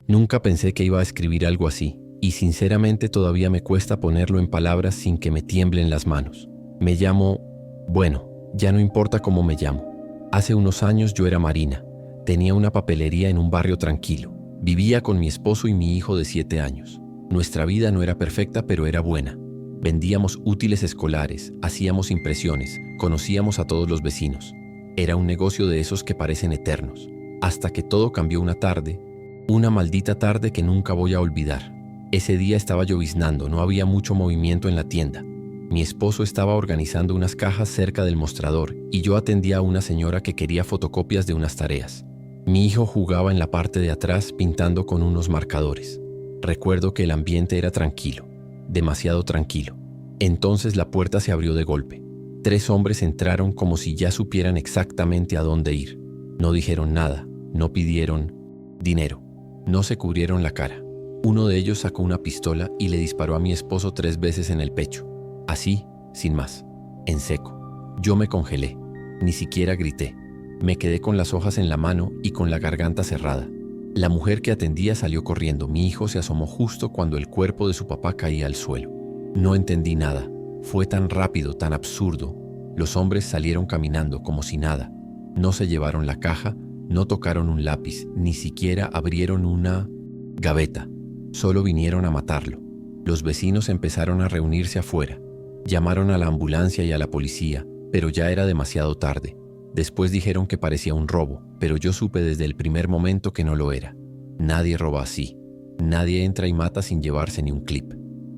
Nunca pensé que iba a escribir algo así, y sinceramente todavía me cuesta ponerlo en palabras sin que me tiemblen las manos. Me llamo... Bueno, ya no importa cómo me llamo. Hace unos años yo era Marina. Tenía una papelería en un barrio tranquilo. Vivía con mi esposo y mi hijo de 7 años. Nuestra vida no era perfecta, pero era buena. Vendíamos útiles escolares, hacíamos impresiones, conocíamos a todos los vecinos. Era un negocio de esos que parecen eternos. Hasta que todo cambió una tarde, una maldita tarde que nunca voy a olvidar. Ese día estaba lloviznando, no había mucho movimiento en la tienda. Mi esposo estaba organizando unas cajas cerca del mostrador y yo atendía a una señora que quería fotocopias de unas tareas. Mi hijo jugaba en la parte de atrás pintando con unos marcadores. Recuerdo que el ambiente era tranquilo, demasiado tranquilo. Entonces la puerta se abrió de golpe. 3 hombres entraron como si ya supieran exactamente a dónde ir. No dijeron nada, no pidieron dinero, no se cubrieron la cara. Uno de ellos sacó una pistola y le disparó a mi esposo 3 veces en el pecho. Así, sin más, en seco. Yo me congelé, ni siquiera grité. Me quedé con las hojas en la mano y con la garganta cerrada. La mujer que atendía salió corriendo. Mi hijo se asomó justo cuando el cuerpo de su papá caía al suelo. No entendí nada. Fue tan rápido, tan absurdo. Los hombres salieron caminando como si nada. No se llevaron la caja, no tocaron un lápiz, ni siquiera abrieron una gaveta. Solo vinieron a matarlo. Los vecinos empezaron a reunirse afuera. Llamaron a la ambulancia y a la policía, pero ya era demasiado tarde. Después dijeron que parecía un robo, pero yo supe desde el primer momento que no lo era. Nadie roba así. Nadie entra y mata sin llevarse ni un clip.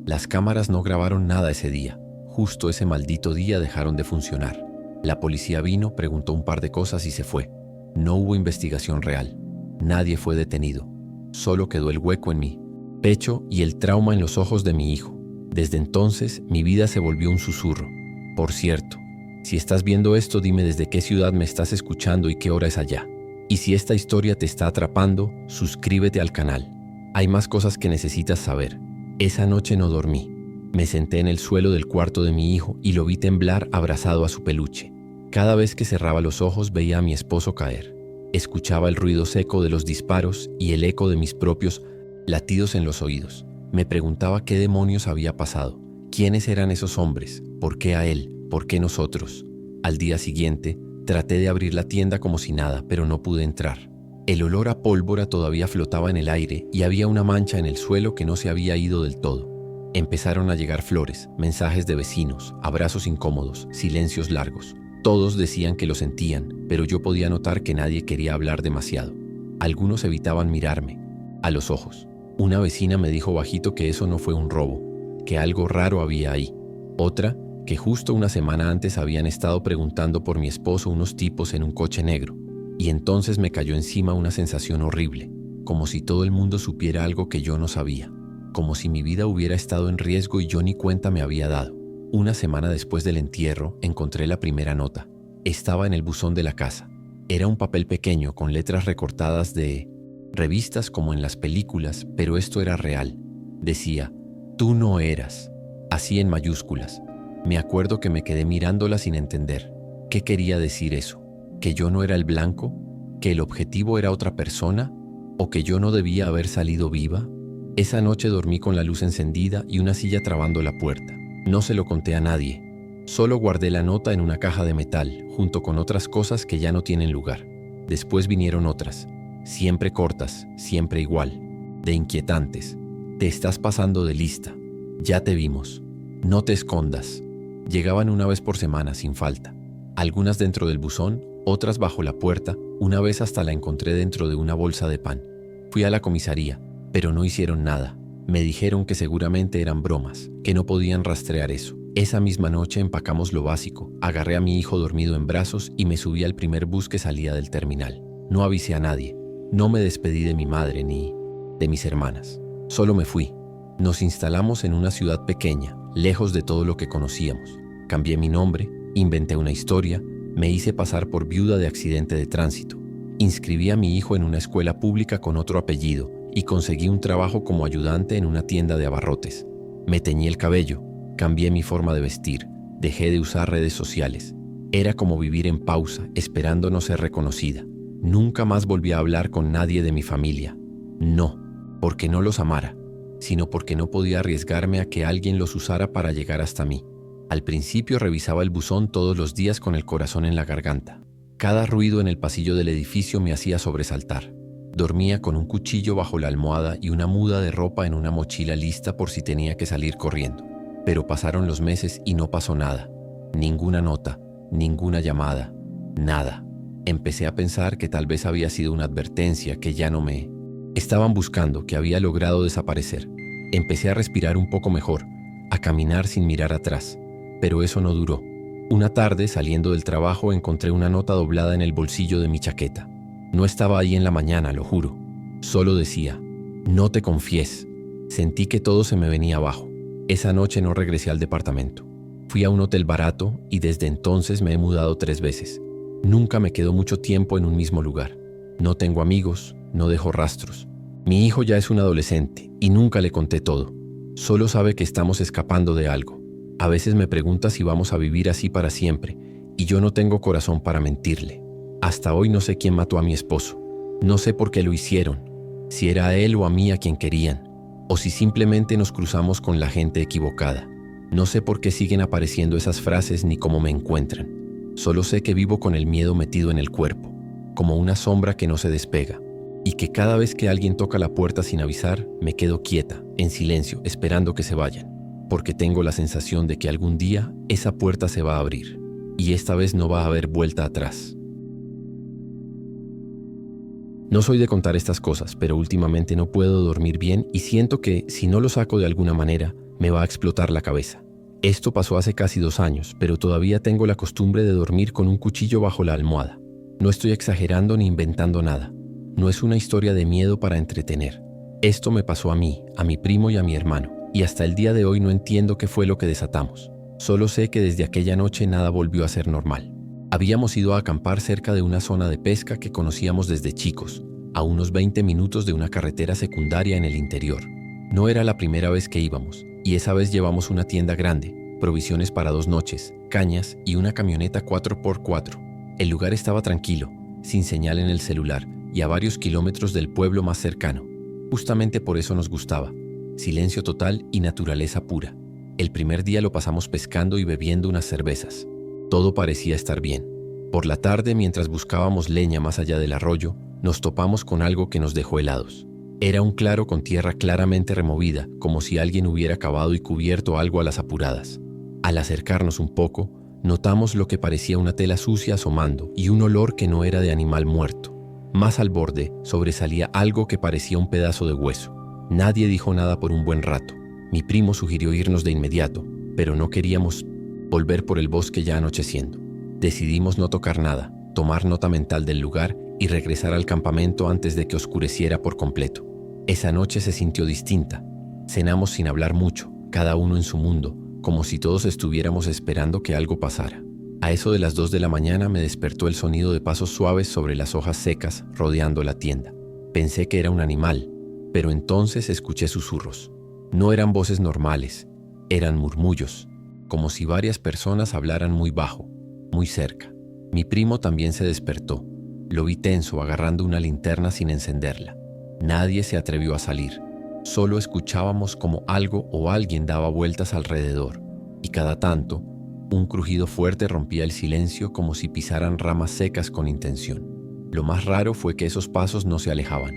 Las cámaras no grabaron nada ese día. Justo ese maldito día dejaron de funcionar. La policía vino, preguntó un par de cosas y se fue. No hubo investigación real. Nadie fue detenido. Solo quedó el hueco en mi pecho y el trauma en los ojos de mi hijo. Desde entonces, mi vida se volvió un susurro. Por cierto, si estás viendo esto, dime desde qué ciudad me estás escuchando y qué hora es allá. Y si esta historia te está atrapando, suscríbete al canal. Hay más cosas que necesitas saber. Esa noche no dormí. Me senté en el suelo del cuarto de mi hijo y lo vi temblar abrazado a su peluche. Cada vez que cerraba los ojos veía a mi esposo caer. Escuchaba el ruido seco de los disparos y el eco de mis propios latidos en los oídos. Me preguntaba qué demonios había pasado. ¿Quiénes eran esos hombres? ¿Por qué a él? ¿Por qué nosotros? Al día siguiente, traté de abrir la tienda como si nada, pero no pude entrar. El olor a pólvora todavía flotaba en el aire y había una mancha en el suelo que no se había ido del todo. Empezaron a llegar flores, mensajes de vecinos, abrazos incómodos, silencios largos. Todos decían que lo sentían, pero yo podía notar que nadie quería hablar demasiado. Algunos evitaban mirarme a los ojos. Una vecina me dijo bajito que eso no fue un robo, que algo raro había ahí. Otra, que justo una semana antes habían estado preguntando por mi esposo unos tipos en un coche negro. Y entonces me cayó encima una sensación horrible, como si todo el mundo supiera algo que yo no sabía, como si mi vida hubiera estado en riesgo y yo ni cuenta me había dado. Una semana después del entierro, encontré la primera nota. Estaba en el buzón de la casa. Era un papel pequeño con letras recortadas de revistas como en las películas, pero esto era real. Decía, tú no eras, así en mayúsculas. Me acuerdo que me quedé mirándola sin entender. ¿Qué quería decir eso? ¿Que yo no era el blanco? ¿Que el objetivo era otra persona? ¿O que yo no debía haber salido viva? Esa noche dormí con la luz encendida y una silla trabando la puerta. No se lo conté a nadie. Solo guardé la nota en una caja de metal, junto con otras cosas que ya no tienen lugar. Después vinieron otras, siempre cortas, siempre igual, de inquietantes. Te estás pasando de lista. Ya te vimos. No te escondas. Llegaban una vez por semana, sin falta. Algunas dentro del buzón, otras bajo la puerta. Una vez hasta la encontré dentro de una bolsa de pan. Fui a la comisaría, pero no hicieron nada. Me dijeron que seguramente eran bromas, que no podían rastrear eso. Esa misma noche empacamos lo básico, agarré a mi hijo dormido en brazos y me subí al primer bus que salía del terminal. No avisé a nadie, no me despedí de mi madre ni de mis hermanas. Solo me fui. Nos instalamos en una ciudad pequeña, lejos de todo lo que conocíamos. Cambié mi nombre, inventé una historia, me hice pasar por viuda de accidente de tránsito. Inscribí a mi hijo en una escuela pública con otro apellido y conseguí un trabajo como ayudante en una tienda de abarrotes. Me teñí el cabello, cambié mi forma de vestir, dejé de usar redes sociales. Era como vivir en pausa, esperando no ser reconocida. Nunca más volví a hablar con nadie de mi familia. No, porque no los amara, sino porque no podía arriesgarme a que alguien los usara para llegar hasta mí. Al principio revisaba el buzón todos los días con el corazón en la garganta. Cada ruido en el pasillo del edificio me hacía sobresaltar. Dormía con un cuchillo bajo la almohada y una muda de ropa en una mochila lista por si tenía que salir corriendo. Pero pasaron los meses y no pasó nada. Ninguna nota, ninguna llamada, nada. Empecé a pensar que tal vez había sido una advertencia, que ya no me estaban buscando, que había logrado desaparecer. Empecé a respirar un poco mejor, a caminar sin mirar atrás. Pero eso no duró. Una tarde, saliendo del trabajo, encontré una nota doblada en el bolsillo de mi chaqueta. No estaba ahí en la mañana, lo juro. Solo decía: no te confíes. Sentí que todo se me venía abajo. Esa noche no regresé al departamento. Fui a un hotel barato y desde entonces me he mudado 3 veces. Nunca me quedo mucho tiempo en un mismo lugar. No tengo amigos, no dejo rastros. Mi hijo ya es un adolescente y nunca le conté todo. Solo sabe que estamos escapando de algo. A veces me pregunta si vamos a vivir así para siempre y yo no tengo corazón para mentirle. Hasta hoy no sé quién mató a mi esposo. No sé por qué lo hicieron, si era a él o a mí a quien querían, o si simplemente nos cruzamos con la gente equivocada. No sé por qué siguen apareciendo esas frases ni cómo me encuentran. Solo sé que vivo con el miedo metido en el cuerpo, como una sombra que no se despega, y que cada vez que alguien toca la puerta sin avisar, me quedo quieta, en silencio, esperando que se vayan, porque tengo la sensación de que algún día esa puerta se va a abrir, y esta vez no va a haber vuelta atrás. No soy de contar estas cosas, pero últimamente no puedo dormir bien y siento que, si no lo saco de alguna manera, me va a explotar la cabeza. Esto pasó hace casi 2 años, pero todavía tengo la costumbre de dormir con un cuchillo bajo la almohada. No estoy exagerando ni inventando nada. No es una historia de miedo para entretener. Esto me pasó a mí, a mi primo y a mi hermano, y hasta el día de hoy no entiendo qué fue lo que desatamos. Solo sé que desde aquella noche nada volvió a ser normal. Habíamos ido a acampar cerca de una zona de pesca que conocíamos desde chicos, a unos 20 minutos de una carretera secundaria en el interior. No era la primera vez que íbamos, y esa vez llevamos una tienda grande, provisiones para 2 noches, cañas y una camioneta 4x4. El lugar estaba tranquilo, sin señal en el celular y a varios kilómetros del pueblo más cercano. Justamente por eso nos gustaba. Silencio total y naturaleza pura. El primer día lo pasamos pescando y bebiendo unas cervezas. Todo parecía estar bien. Por la tarde, mientras buscábamos leña más allá del arroyo, nos topamos con algo que nos dejó helados. Era un claro con tierra claramente removida, como si alguien hubiera cavado y cubierto algo a las apuradas. Al acercarnos un poco, notamos lo que parecía una tela sucia asomando y un olor que no era de animal muerto. Más al borde sobresalía algo que parecía un pedazo de hueso. Nadie dijo nada por un buen rato. Mi primo sugirió irnos de inmediato, pero no queríamos volver por el bosque ya anocheciendo. Decidimos no tocar nada, tomar nota mental del lugar y regresar al campamento antes de que oscureciera por completo. Esa noche se sintió distinta. Cenamos sin hablar mucho, cada uno en su mundo, como si todos estuviéramos esperando que algo pasara. A eso de las 2 de la mañana me despertó el sonido de pasos suaves sobre las hojas secas rodeando la tienda. Pensé que era un animal, pero entonces escuché susurros. No eran voces normales, eran murmullos, como si varias personas hablaran muy bajo, muy cerca. Mi primo también se despertó. Lo vi tenso, agarrando una linterna sin encenderla. Nadie se atrevió a salir. Solo escuchábamos como algo o alguien daba vueltas alrededor, y cada tanto, un crujido fuerte rompía el silencio como si pisaran ramas secas con intención. Lo más raro fue que esos pasos no se alejaban.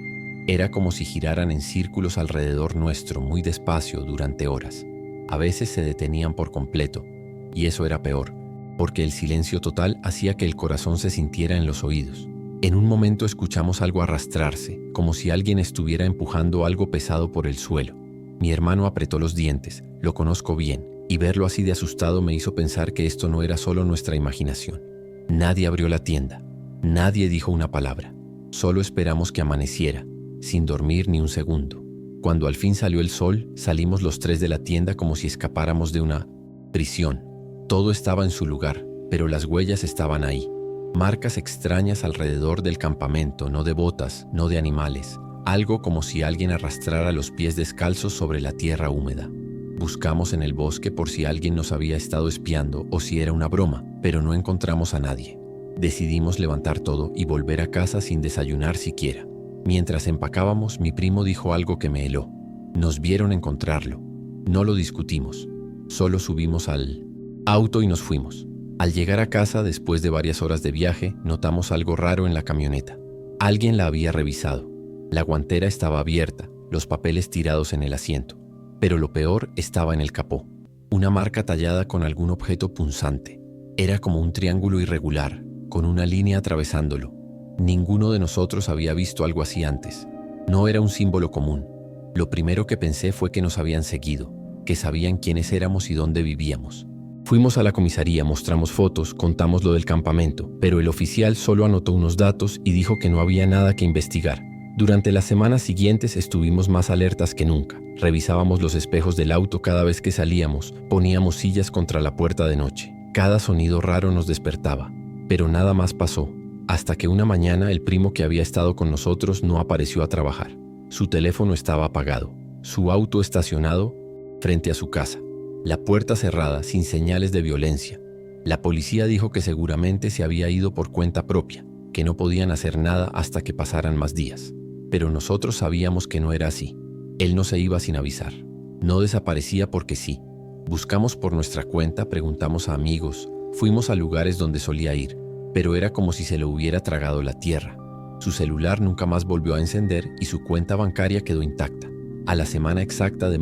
Era como si giraran en círculos alrededor nuestro muy despacio durante horas. A veces se detenían por completo, y eso era peor, porque el silencio total hacía que el corazón se sintiera en los oídos. En un momento escuchamos algo arrastrarse, como si alguien estuviera empujando algo pesado por el suelo. Mi hermano apretó los dientes, lo conozco bien, y verlo así de asustado me hizo pensar que esto no era solo nuestra imaginación. Nadie abrió la tienda, nadie dijo una palabra. Solo esperamos que amaneciera, sin dormir ni un segundo. Cuando al fin salió el sol, salimos los 3 de la tienda como si escapáramos de una prisión. Todo estaba en su lugar, pero las huellas estaban ahí. Marcas extrañas alrededor del campamento, no de botas, no de animales. Algo como si alguien arrastrara los pies descalzos sobre la tierra húmeda. Buscamos en el bosque por si alguien nos había estado espiando o si era una broma, pero no encontramos a nadie. Decidimos levantar todo y volver a casa sin desayunar siquiera. Mientras empacábamos, mi primo dijo algo que me heló. Nos vieron encontrarlo. No lo discutimos. Solo subimos al auto y nos fuimos. Al llegar a casa, después de varias horas de viaje, notamos algo raro en la camioneta. Alguien la había revisado. La guantera estaba abierta, los papeles tirados en el asiento. Pero lo peor estaba en el capó. Una marca tallada con algún objeto punzante. Era como un triángulo irregular, con una línea atravesándolo. Ninguno de nosotros había visto algo así antes. No era un símbolo común. Lo primero que pensé fue que nos habían seguido, que sabían quiénes éramos y dónde vivíamos. Fuimos a la comisaría, mostramos fotos, contamos lo del campamento, pero el oficial solo anotó unos datos y dijo que no había nada que investigar. Durante las semanas siguientes estuvimos más alertas que nunca. Revisábamos los espejos del auto cada vez que salíamos, poníamos sillas contra la puerta de noche. Cada sonido raro nos despertaba, pero nada más pasó. Hasta que una mañana el primo que había estado con nosotros no apareció a trabajar. Su teléfono estaba apagado, su auto estacionado frente a su casa, la puerta cerrada sin señales de violencia. La policía dijo que seguramente se había ido por cuenta propia, que no podían hacer nada hasta que pasaran más días. Pero nosotros sabíamos que no era así. Él no se iba sin avisar. No desaparecía porque sí. Buscamos por nuestra cuenta, preguntamos a amigos, fuimos a lugares donde solía ir, pero era como si se lo hubiera tragado la tierra. Su celular nunca más volvió a encender y su cuenta bancaria quedó intacta. A la semana exacta de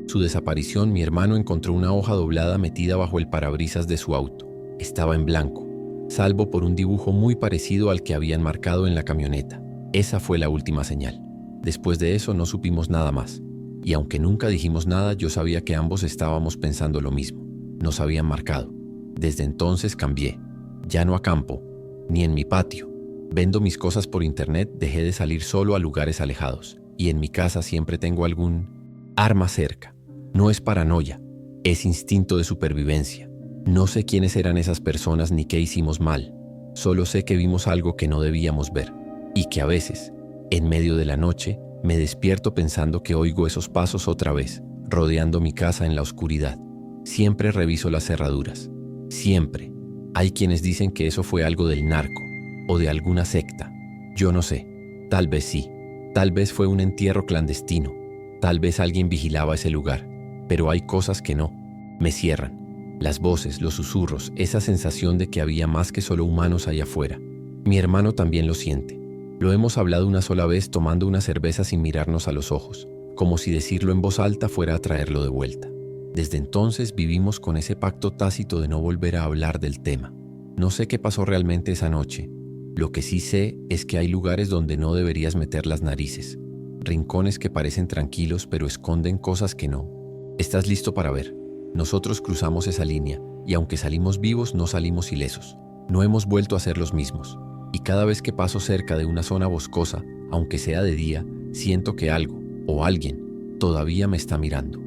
su desaparición, mi hermano encontró una hoja doblada metida bajo el parabrisas de su auto. Estaba en blanco, salvo por un dibujo muy parecido al que habían marcado en la camioneta. Esa fue la última señal. Después de eso no supimos nada más. Y aunque nunca dijimos nada, yo sabía que ambos estábamos pensando lo mismo. Nos habían marcado. Desde entonces cambié. Ya no acampo, ni en mi patio. Vendo mis cosas por internet, dejé de salir solo a lugares alejados. Y en mi casa siempre tengo algún arma cerca. No es paranoia, es instinto de supervivencia. No sé quiénes eran esas personas ni qué hicimos mal. Solo sé que vimos algo que no debíamos ver. Y que a veces, en medio de la noche, me despierto pensando que oigo esos pasos otra vez, rodeando mi casa en la oscuridad. Siempre reviso las cerraduras. Siempre. Hay quienes dicen que eso fue algo del narco o de alguna secta. Yo no sé. Tal vez sí. Tal vez fue un entierro clandestino. Tal vez alguien vigilaba ese lugar. Pero hay cosas que no. Me cierran. Las voces, los susurros, esa sensación de que había más que solo humanos allá afuera. Mi hermano también lo siente. Lo hemos hablado una sola vez tomando una cerveza sin mirarnos a los ojos, como si decirlo en voz alta fuera a traerlo de vuelta. Desde entonces vivimos con ese pacto tácito de no volver a hablar del tema. No sé qué pasó realmente esa noche. Lo que sí sé es que hay lugares donde no deberías meter las narices. Rincones que parecen tranquilos pero esconden cosas que no. ¿Estás listo para ver? Nosotros cruzamos esa línea y aunque salimos vivos no salimos ilesos. No hemos vuelto a ser los mismos. Y cada vez que paso cerca de una zona boscosa, aunque sea de día, siento que algo o alguien todavía me está mirando.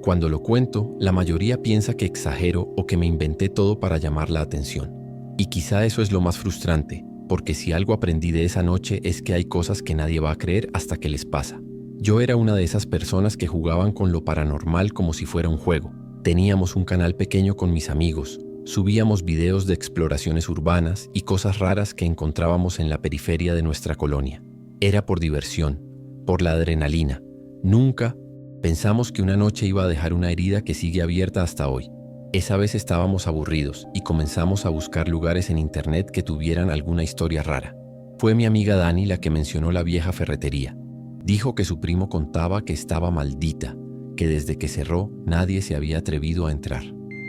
Cuando lo cuento, la mayoría piensa que exagero o que me inventé todo para llamar la atención. Y quizá eso es lo más frustrante, porque si algo aprendí de esa noche es que hay cosas que nadie va a creer hasta que les pasa. Yo era una de esas personas que jugaban con lo paranormal como si fuera un juego. Teníamos un canal pequeño con mis amigos. Subíamos videos de exploraciones urbanas y cosas raras que encontrábamos en la periferia de nuestra colonia. Era por diversión, por la adrenalina. Nunca pensamos que una noche iba a dejar una herida que sigue abierta hasta hoy. Esa vez estábamos aburridos y comenzamos a buscar lugares en internet que tuvieran alguna historia rara. Fue mi amiga Dani la que mencionó la vieja ferretería. Dijo que su primo contaba que estaba maldita, que desde que cerró nadie se había atrevido a entrar.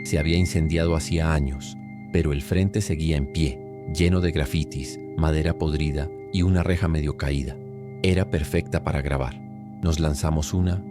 Se había incendiado hacía años, pero el frente seguía en pie, lleno de grafitis, madera podrida y una reja medio caída. Era perfecta para grabar. Nos lanzamos una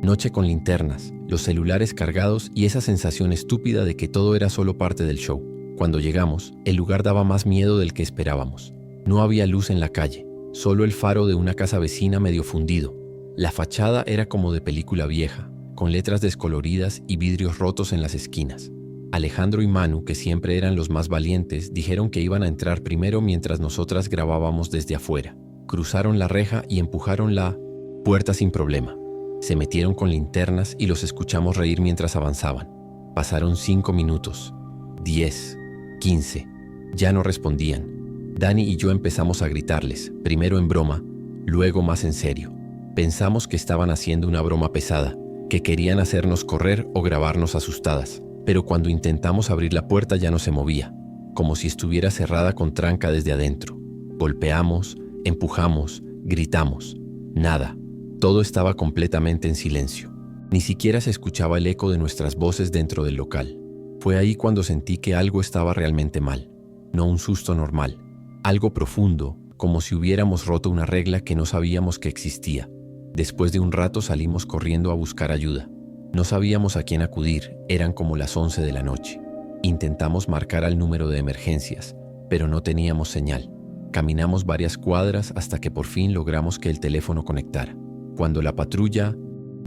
noche con linternas, los celulares cargados y esa sensación estúpida de que todo era solo parte del show. Cuando llegamos, el lugar daba más miedo del que esperábamos. No había luz en la calle, solo el faro de una casa vecina medio fundido. La fachada era como de película vieja, con letras descoloridas y vidrios rotos en las esquinas. Alejandro y Manu, que siempre eran los más valientes, dijeron que iban a entrar primero mientras nosotras grabábamos desde afuera. Cruzaron la reja y empujaron la puerta sin problema. Se metieron con linternas y los escuchamos reír mientras avanzaban. Pasaron 5 minutos, 10, 15. Ya no respondían. Dani y yo empezamos a gritarles, primero en broma, luego más en serio. Pensamos que estaban haciendo una broma pesada, que querían hacernos correr o grabarnos asustadas, pero cuando intentamos abrir la puerta ya no se movía, como si estuviera cerrada con tranca desde adentro. Golpeamos, empujamos, gritamos. Nada. Todo estaba completamente en silencio. Ni siquiera se escuchaba el eco de nuestras voces dentro del local. Fue ahí cuando sentí que algo estaba realmente mal. No un susto normal. Algo profundo, como si hubiéramos roto una regla que no sabíamos que existía. Después de un rato salimos corriendo a buscar ayuda. No sabíamos a quién acudir, eran como las 11 de la noche. Intentamos marcar al número de emergencias, pero no teníamos señal. Caminamos varias cuadras hasta que por fin logramos que el teléfono conectara. Cuando la patrulla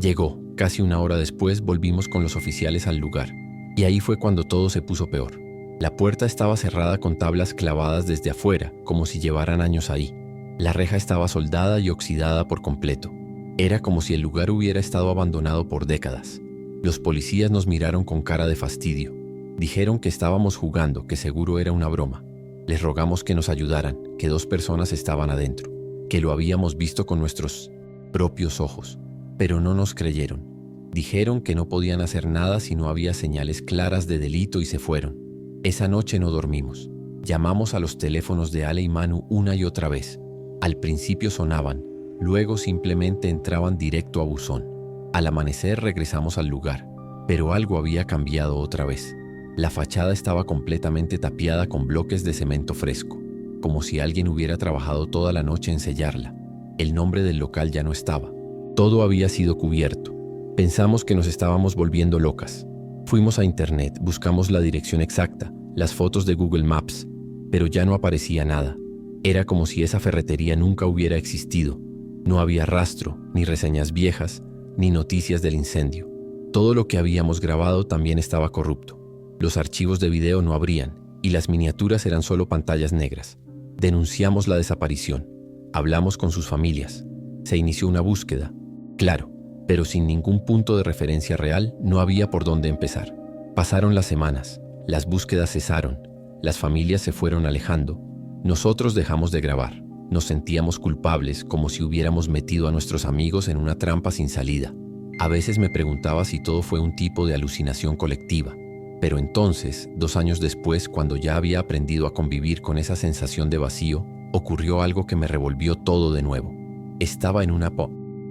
llegó, casi una hora después, volvimos con los oficiales al lugar. Y ahí fue cuando todo se puso peor. La puerta estaba cerrada con tablas clavadas desde afuera, como si llevaran años ahí. La reja estaba soldada y oxidada por completo. Era como si el lugar hubiera estado abandonado por décadas. Los policías nos miraron con cara de fastidio. Dijeron que estábamos jugando, que seguro era una broma. Les rogamos que nos ayudaran, que 2 personas estaban adentro, que lo habíamos visto con nuestros propios ojos, pero no nos creyeron. Dijeron que no podían hacer nada si no había señales claras de delito y se fueron. Esa noche no dormimos. Llamamos a los teléfonos de Ale y Manu una y otra vez. Al principio sonaban, luego simplemente entraban directo a buzón. Al amanecer regresamos al lugar, pero algo había cambiado otra vez. La fachada estaba completamente tapiada con bloques de cemento fresco, como si alguien hubiera trabajado toda la noche en sellarla. El nombre del local ya no estaba. Todo había sido cubierto. Pensamos que nos estábamos volviendo locas. Fuimos a internet, buscamos la dirección exacta, las fotos de Google Maps, pero ya no aparecía nada. Era como si esa ferretería nunca hubiera existido. No había rastro, ni reseñas viejas, ni noticias del incendio. Todo lo que habíamos grabado también estaba corrupto. Los archivos de video no abrían, y las miniaturas eran solo pantallas negras. Denunciamos la desaparición. Hablamos con sus familias. Se inició una búsqueda. Claro, pero sin ningún punto de referencia real, no había por dónde empezar. Pasaron las semanas, las búsquedas cesaron, las familias se fueron alejando. Nosotros dejamos de grabar. Nos sentíamos culpables, como si hubiéramos metido a nuestros amigos en una trampa sin salida. A veces me preguntaba si todo fue un tipo de alucinación colectiva. Pero entonces, 2 años después, cuando ya había aprendido a convivir con esa sensación de vacío, ocurrió algo que me revolvió todo de nuevo. Estaba en una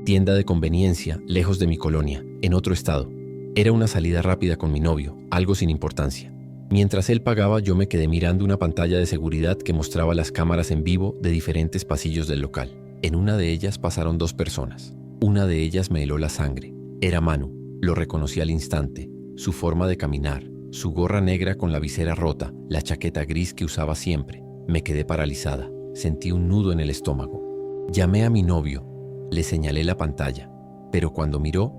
tienda de conveniencia, lejos de mi colonia, en otro estado. Era una salida rápida con mi novio, algo sin importancia. Mientras él pagaba, yo me quedé mirando una pantalla de seguridad que mostraba las cámaras en vivo de diferentes pasillos del local. En una de ellas pasaron 2 personas. Una de ellas me heló la sangre. Era Manu. Lo reconocí al instante. Su forma de caminar, su gorra negra con la visera rota, la chaqueta gris que usaba siempre. Me quedé paralizada. Sentí un nudo en el estómago. Llamé a mi novio. Le señalé la pantalla. Pero cuando miró,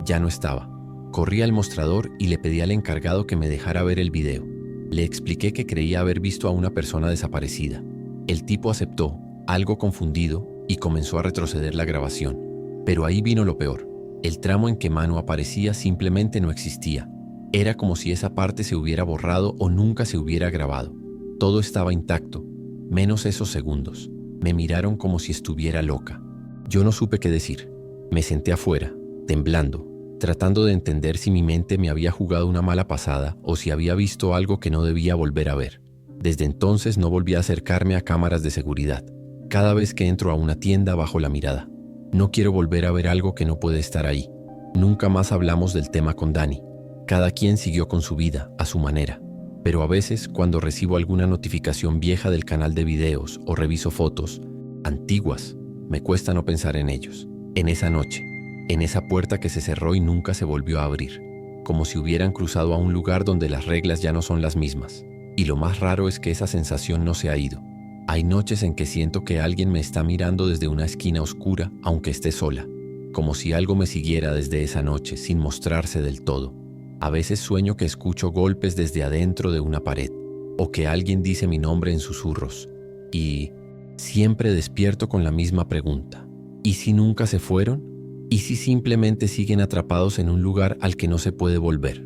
ya no estaba. Corrí al mostrador y le pedí al encargado que me dejara ver el video. Le expliqué que creía haber visto a una persona desaparecida. El tipo aceptó, algo confundido, y comenzó a retroceder la grabación. Pero ahí vino lo peor. El tramo en que Manu aparecía simplemente no existía. Era como si esa parte se hubiera borrado o nunca se hubiera grabado. Todo estaba intacto, menos esos segundos. Me miraron como si estuviera loca. Yo no supe qué decir. Me senté afuera, temblando, tratando de entender si mi mente me había jugado una mala pasada o si había visto algo que no debía volver a ver. Desde entonces no volví a acercarme a cámaras de seguridad. Cada vez que entro a una tienda bajo la mirada. No quiero volver a ver algo que no puede estar ahí. Nunca más hablamos del tema con Dani. Cada quien siguió con su vida, a su manera. Pero a veces, cuando recibo alguna notificación vieja del canal de videos o reviso fotos antiguas, me cuesta no pensar en ellos. En esa noche, en esa puerta que se cerró y nunca se volvió a abrir. Como si hubieran cruzado a un lugar donde las reglas ya no son las mismas. Y lo más raro es que esa sensación no se ha ido. Hay noches en que siento que alguien me está mirando desde una esquina oscura, aunque esté sola. Como si algo me siguiera desde esa noche, sin mostrarse del todo. A veces sueño que escucho golpes desde adentro de una pared, o que alguien dice mi nombre en susurros. Y siempre despierto con la misma pregunta. ¿Y si nunca se fueron? ¿Y si simplemente siguen atrapados en un lugar al que no se puede volver?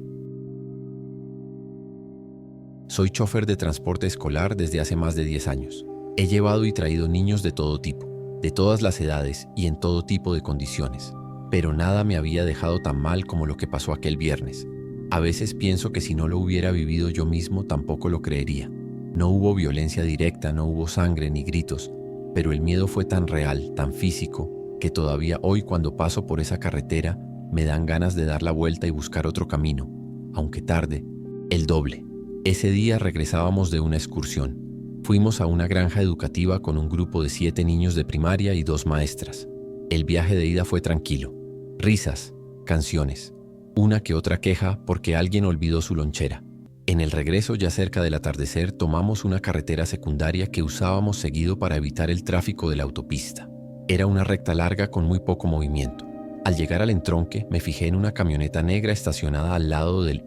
Soy chófer de transporte escolar desde hace más de 10 años. He llevado y traído niños de todo tipo, de todas las edades y en todo tipo de condiciones, pero nada me había dejado tan mal como lo que pasó aquel viernes. A veces pienso que si no lo hubiera vivido yo mismo tampoco lo creería. No hubo violencia directa, no hubo sangre ni gritos, pero el miedo fue tan real, tan físico, que todavía hoy cuando paso por esa carretera me dan ganas de dar la vuelta y buscar otro camino, aunque tarde, el doble. Ese día regresábamos de una excursión. Fuimos a una granja educativa con un grupo de 7 niños de primaria y 2 maestras. El viaje de ida fue tranquilo. Risas, canciones, una que otra queja porque alguien olvidó su lonchera. En el regreso, ya cerca del atardecer, tomamos una carretera secundaria que usábamos seguido para evitar el tráfico de la autopista. Era una recta larga con muy poco movimiento. Al llegar al entronque, me fijé en una camioneta negra estacionada al lado del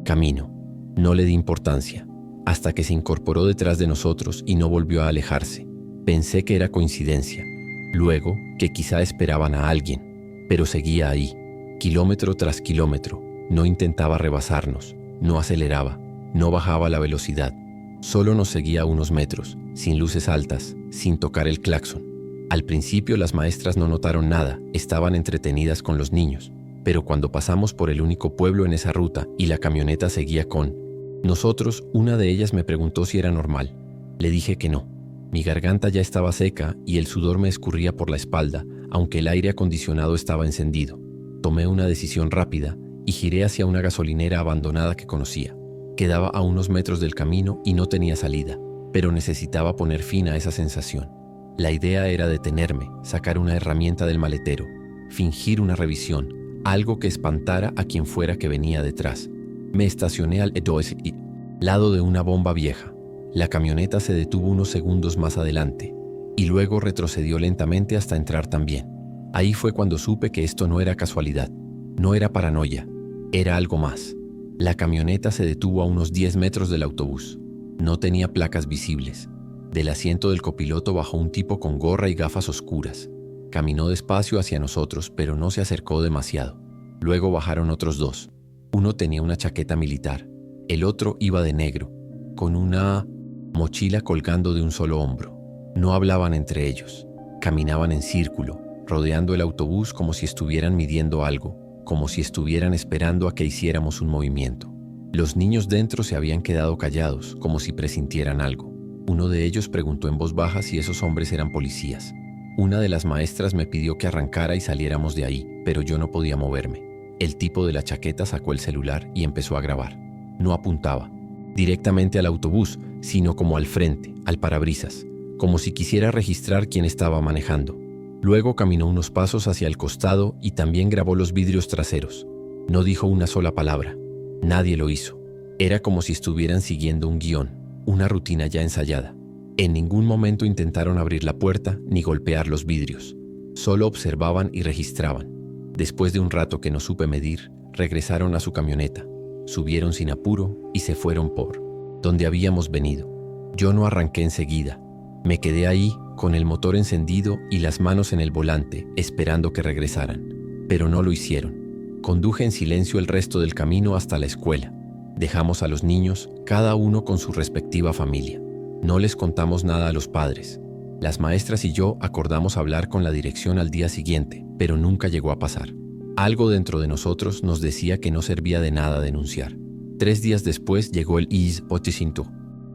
camino. No le di importancia, hasta que se incorporó detrás de nosotros y no volvió a alejarse. Pensé que era coincidencia. Luego, que quizá esperaban a alguien, pero seguía ahí, kilómetro tras kilómetro. No intentaba rebasarnos, no aceleraba, no bajaba la velocidad. Solo nos seguía a unos metros, sin luces altas, sin tocar el claxon. Al principio las maestras no notaron nada, estaban entretenidas con los niños, pero cuando pasamos por el único pueblo en esa ruta y la camioneta seguía con nosotros, una de ellas me preguntó si era normal. Le dije que no. Mi garganta ya estaba seca y el sudor me escurría por la espalda, aunque el aire acondicionado estaba encendido. Tomé una decisión rápida y giré hacia una gasolinera abandonada que conocía. Quedaba a unos metros del camino y no tenía salida, pero necesitaba poner fin a esa sensación. La idea era detenerme, sacar una herramienta del maletero, fingir una revisión, algo que espantara a quien fuera que venía detrás. Me estacioné al lado de una bomba vieja. La camioneta se detuvo unos segundos más adelante y luego retrocedió lentamente hasta entrar también. Ahí fue cuando supe que esto no era casualidad, no era paranoia, era algo más. La camioneta se detuvo a unos 10 metros del autobús. No tenía placas visibles. Del asiento del copiloto bajó un tipo con gorra y gafas oscuras. Caminó despacio hacia nosotros, pero no se acercó demasiado. Luego bajaron otros 2. Uno tenía una chaqueta militar. El otro iba de negro, con una mochila colgando de un solo hombro. No hablaban entre ellos. Caminaban en círculo, rodeando el autobús como si estuvieran midiendo algo, como si estuvieran esperando a que hiciéramos un movimiento. Los niños dentro se habían quedado callados, como si presintieran algo. Uno de ellos preguntó en voz baja si esos hombres eran policías. Una de las maestras me pidió que arrancara y saliéramos de ahí, pero yo no podía moverme. El tipo de la chaqueta sacó el celular y empezó a grabar. No apuntaba directamente al autobús, sino como al frente, al parabrisas, como si quisiera registrar quién estaba manejando. Luego caminó unos pasos hacia el costado y también grabó los vidrios traseros. No dijo una sola palabra. Nadie lo hizo. Era como si estuvieran siguiendo un guión, una rutina ya ensayada. En ningún momento intentaron abrir la puerta ni golpear los vidrios. Solo observaban y registraban. Después de un rato que no supe medir, regresaron a su camioneta. Subieron sin apuro y se fueron por donde habíamos venido. Yo no arranqué enseguida. Me quedé ahí con el motor encendido y las manos en el volante, esperando que regresaran. Pero no lo hicieron. Conduje en silencio el resto del camino hasta la escuela. Dejamos a los niños, cada uno con su respectiva familia. No les contamos nada a los padres. Las maestras y yo acordamos hablar con la dirección al día siguiente, pero nunca llegó a pasar. Algo dentro de nosotros nos decía que no servía de nada denunciar. 3 días después llegó el Otisinto,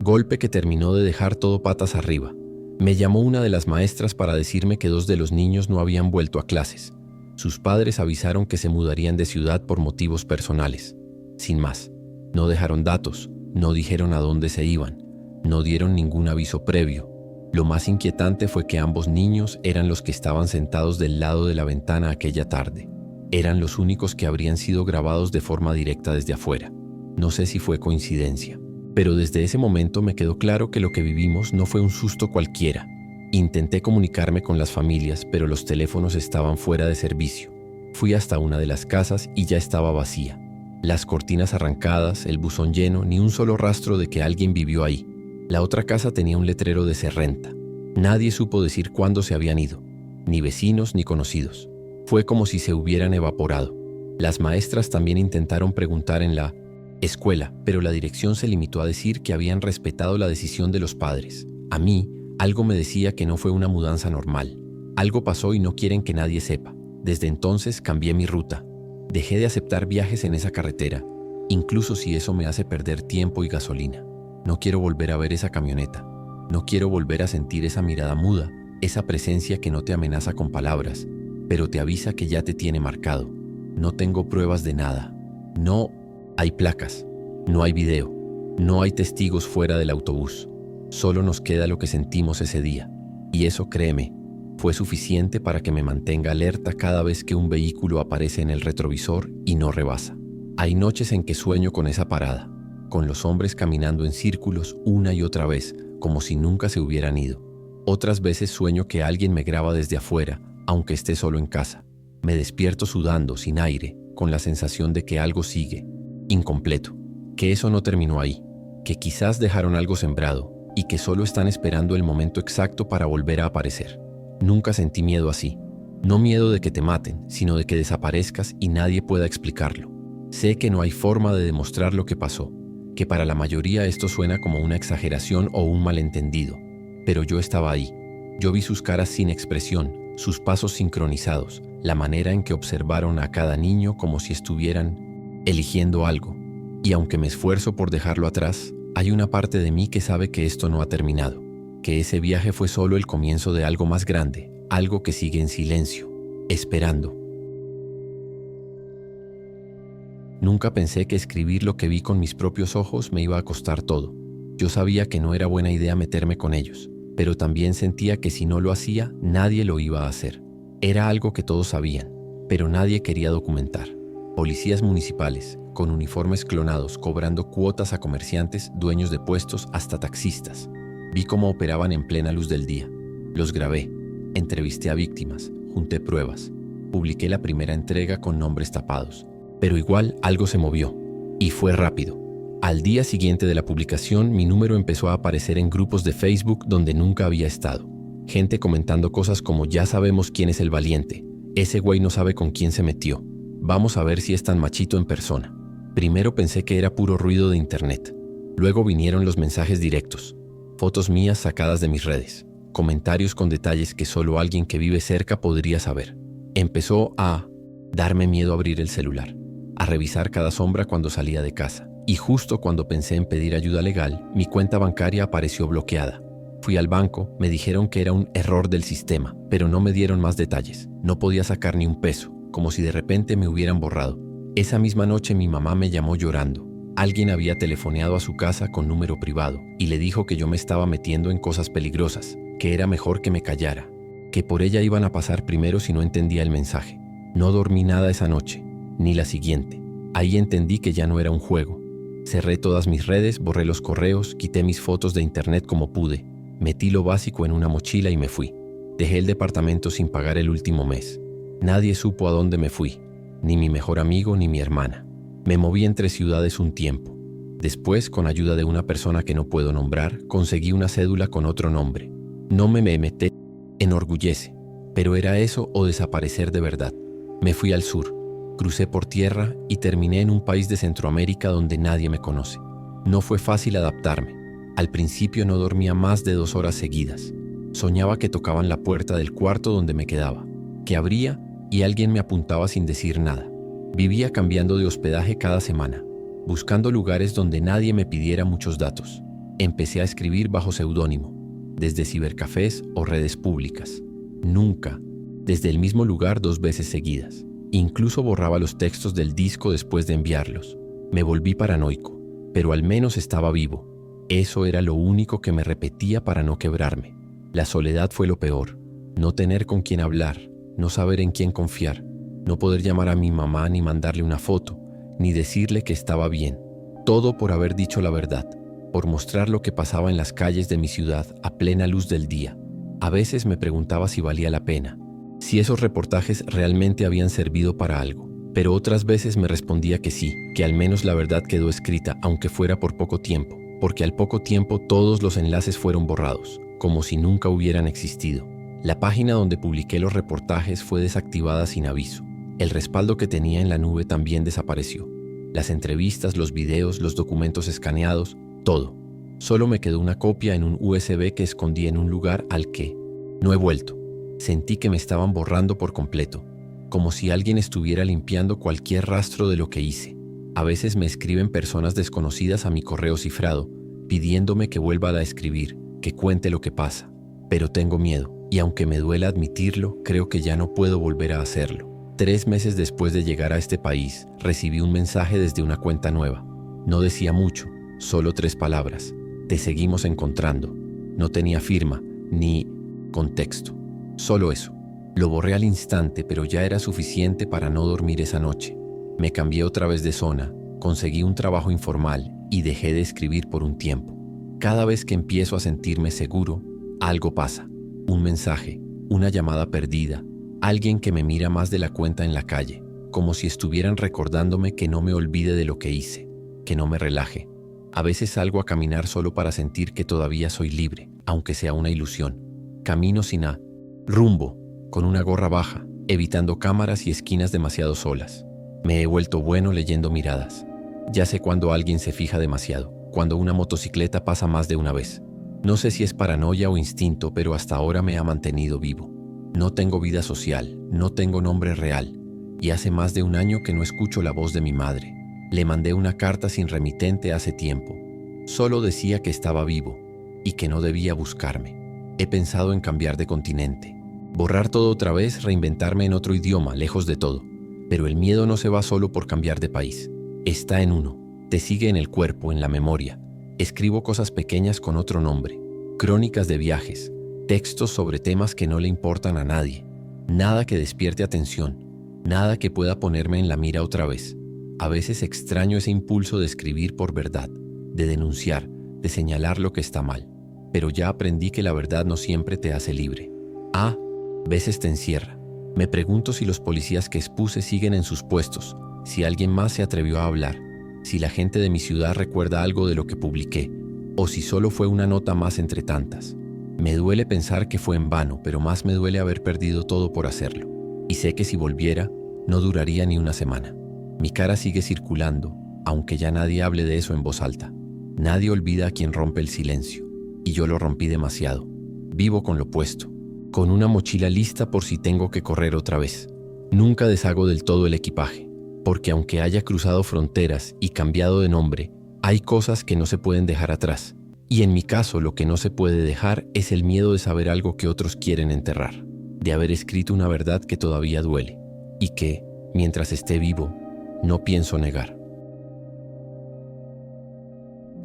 golpe que terminó de dejar todo patas arriba. Me llamó una de las maestras para decirme que 2 de los niños no habían vuelto a clases. Sus padres avisaron que se mudarían de ciudad por motivos personales. Sin más, no dejaron datos, no dijeron a dónde se iban, no dieron ningún aviso previo. Lo más inquietante fue que ambos niños eran los que estaban sentados del lado de la ventana aquella tarde. Eran los únicos que habrían sido grabados de forma directa desde afuera. No sé si fue coincidencia, pero desde ese momento me quedó claro que lo que vivimos no fue un susto cualquiera. Intenté comunicarme con las familias, pero los teléfonos estaban fuera de servicio. Fui hasta una de las casas y ya estaba vacía. Las cortinas arrancadas, el buzón lleno, ni un solo rastro de que alguien vivió ahí. La otra casa tenía un letrero de se renta. Nadie supo decir cuándo se habían ido, ni vecinos ni conocidos. Fue como si se hubieran evaporado. Las maestras también intentaron preguntar en la escuela, pero la dirección se limitó a decir que habían respetado la decisión de los padres. A mí, algo me decía que no fue una mudanza normal. Algo pasó y no quieren que nadie sepa. Desde entonces cambié mi ruta. Dejé de aceptar viajes en esa carretera, incluso si eso me hace perder tiempo y gasolina. No quiero volver a ver esa camioneta. No quiero volver a sentir esa mirada muda, esa presencia que no te amenaza con palabras, pero te avisa que ya te tiene marcado. No tengo pruebas de nada. No hay placas. No hay video. No hay testigos fuera del autobús. Solo nos queda lo que sentimos ese día. Y eso, créeme, fue suficiente para que me mantenga alerta cada vez que un vehículo aparece en el retrovisor y no rebasa. Hay noches en que sueño con esa parada, con los hombres caminando en círculos una y otra vez, como si nunca se hubieran ido. Otras veces sueño que alguien me graba desde afuera, aunque esté solo en casa. Me despierto sudando, sin aire, con la sensación de que algo sigue, incompleto, que eso no terminó ahí, que quizás dejaron algo sembrado y que solo están esperando el momento exacto para volver a aparecer. Nunca sentí miedo así. No miedo de que te maten, sino de que desaparezcas y nadie pueda explicarlo. Sé que no hay forma de demostrar lo que pasó, que para la mayoría esto suena como una exageración o un malentendido, pero yo estaba ahí. Yo vi sus caras sin expresión, sus pasos sincronizados, la manera en que observaron a cada niño como si estuvieran eligiendo algo. Y aunque me esfuerzo por dejarlo atrás, hay una parte de mí que sabe que esto no ha terminado, que ese viaje fue solo el comienzo de algo más grande, algo que sigue en silencio, esperando. Nunca pensé que escribir lo que vi con mis propios ojos me iba a costar todo. Yo sabía que no era buena idea meterme con ellos, pero también sentía que si no lo hacía, nadie lo iba a hacer. Era algo que todos sabían, pero nadie quería documentar. Policías municipales, con uniformes clonados, cobrando cuotas a comerciantes, dueños de puestos, hasta taxistas. Vi cómo operaban en plena luz del día. Los grabé, entrevisté a víctimas, junté pruebas. Publiqué la primera entrega con nombres tapados. Pero igual algo se movió, y fue rápido. Al día siguiente de la publicación, mi número empezó a aparecer en grupos de Facebook donde nunca había estado. Gente comentando cosas como: ya sabemos quién es el valiente, ese güey no sabe con quién se metió, vamos a ver si es tan machito en persona. Primero pensé que era puro ruido de internet. Luego vinieron los mensajes directos, fotos mías sacadas de mis redes, comentarios con detalles que solo alguien que vive cerca podría saber. Empezó a darme miedo abrir el celular, a revisar cada sombra cuando salía de casa. Y justo cuando pensé en pedir ayuda legal, mi cuenta bancaria apareció bloqueada. Fui al banco, me dijeron que era un error del sistema, pero no me dieron más detalles. No podía sacar ni un peso, como si de repente me hubieran borrado. Esa misma noche mi mamá me llamó llorando. Alguien había telefoneado a su casa con número privado y le dijo que yo me estaba metiendo en cosas peligrosas, que era mejor que me callara, que por ella iban a pasar primero si no entendía el mensaje. No dormí nada esa noche, ni la siguiente. Ahí entendí que ya no era un juego. Cerré todas mis redes, borré los correos, quité mis fotos de internet como pude, metí lo básico en una mochila y me fui. Dejé el departamento sin pagar el último mes. Nadie supo a dónde me fui, ni mi mejor amigo ni mi hermana. Me moví entre ciudades un tiempo. Después, con ayuda de una persona que no puedo nombrar, conseguí una cédula con otro nombre. No me metí, enorgullece, pero era eso o desaparecer de verdad. Me fui al sur. Crucé por tierra y terminé en un país de Centroamérica donde nadie me conoce. No fue fácil adaptarme. Al principio no dormía más de 2 horas seguidas. Soñaba que tocaban la puerta del cuarto donde me quedaba, que abría y alguien me apuntaba sin decir nada. Vivía cambiando de hospedaje cada semana, buscando lugares donde nadie me pidiera muchos datos. Empecé a escribir bajo seudónimo, desde cibercafés o redes públicas. Nunca, desde el mismo lugar 2 veces seguidas. Incluso borraba los textos del disco después de enviarlos. Me volví paranoico, pero al menos estaba vivo. Eso era lo único que me repetía para no quebrarme. La soledad fue lo peor. No tener con quién hablar, no saber en quién confiar, no poder llamar a mi mamá ni mandarle una foto, ni decirle que estaba bien. Todo por haber dicho la verdad, por mostrar lo que pasaba en las calles de mi ciudad a plena luz del día. A veces me preguntaba si valía la pena, si esos reportajes realmente habían servido para algo, pero otras veces me respondía que sí, que al menos la verdad quedó escrita, aunque fuera por poco tiempo, porque al poco tiempo todos los enlaces fueron borrados, como si nunca hubieran existido. La página donde publiqué los reportajes fue desactivada sin aviso. El respaldo que tenía en la nube también desapareció. Las entrevistas, los videos, los documentos escaneados, todo. Solo me quedó una copia en un USB que escondí en un lugar al que no he vuelto. Sentí que me estaban borrando por completo, como si alguien estuviera limpiando cualquier rastro de lo que hice. A veces me escriben personas desconocidas a mi correo cifrado, pidiéndome que vuelva a escribir, que cuente lo que pasa. Pero tengo miedo, y aunque me duela admitirlo, creo que ya no puedo volver a hacerlo. 3 meses después de llegar a este país, recibí un mensaje desde una cuenta nueva. No decía mucho, solo 3 palabras. Te seguimos encontrando. No tenía firma, ni contexto. Solo eso. Lo borré al instante, pero ya era suficiente para no dormir esa noche. Me cambié otra vez de zona, conseguí un trabajo informal y dejé de escribir por un tiempo. Cada vez que empiezo a sentirme seguro, algo pasa. Un mensaje, una llamada perdida, alguien que me mira más de la cuenta en la calle, como si estuvieran recordándome que no me olvide de lo que hice, que no me relaje. A veces salgo a caminar solo para sentir que todavía soy libre, aunque sea una ilusión. Camino sin rumbo, con una gorra baja, evitando cámaras y esquinas demasiado solas. Me he vuelto bueno leyendo miradas. Ya sé cuando alguien se fija demasiado, cuando una motocicleta pasa más de una vez. No sé si es paranoia o instinto, pero hasta ahora me ha mantenido vivo. No tengo vida social, no tengo nombre real, y hace más de un año que no escucho la voz de mi madre. Le mandé una carta sin remitente hace tiempo. Solo decía que estaba vivo y que no debía buscarme. He pensado en cambiar de continente, borrar todo otra vez, reinventarme en otro idioma, lejos de todo. Pero el miedo no se va solo por cambiar de país. Está en uno, te sigue en el cuerpo, en la memoria. Escribo cosas pequeñas con otro nombre, crónicas de viajes, textos sobre temas que no le importan a nadie. Nada que despierte atención, nada que pueda ponerme en la mira otra vez. A veces extraño ese impulso de escribir por verdad, de denunciar, de señalar lo que está mal. Pero ya aprendí que la verdad no siempre te hace libre. A veces te encierra. Me pregunto si los policías que expuse siguen en sus puestos, si alguien más se atrevió a hablar, si la gente de mi ciudad recuerda algo de lo que publiqué, o si solo fue una nota más entre tantas. Me duele pensar que fue en vano, pero más me duele haber perdido todo por hacerlo. Y sé que si volviera, no duraría ni una semana. Mi cara sigue circulando, aunque ya nadie hable de eso en voz alta. Nadie olvida a quien rompe el silencio, y yo lo rompí demasiado. Vivo con lo puesto, con una mochila lista por si tengo que correr otra vez. Nunca deshago del todo el equipaje, porque aunque haya cruzado fronteras y cambiado de nombre, hay cosas que no se pueden dejar atrás. Y en mi caso, lo que no se puede dejar es el miedo de saber algo que otros quieren enterrar, de haber escrito una verdad que todavía duele, y que, mientras esté vivo, no pienso negar.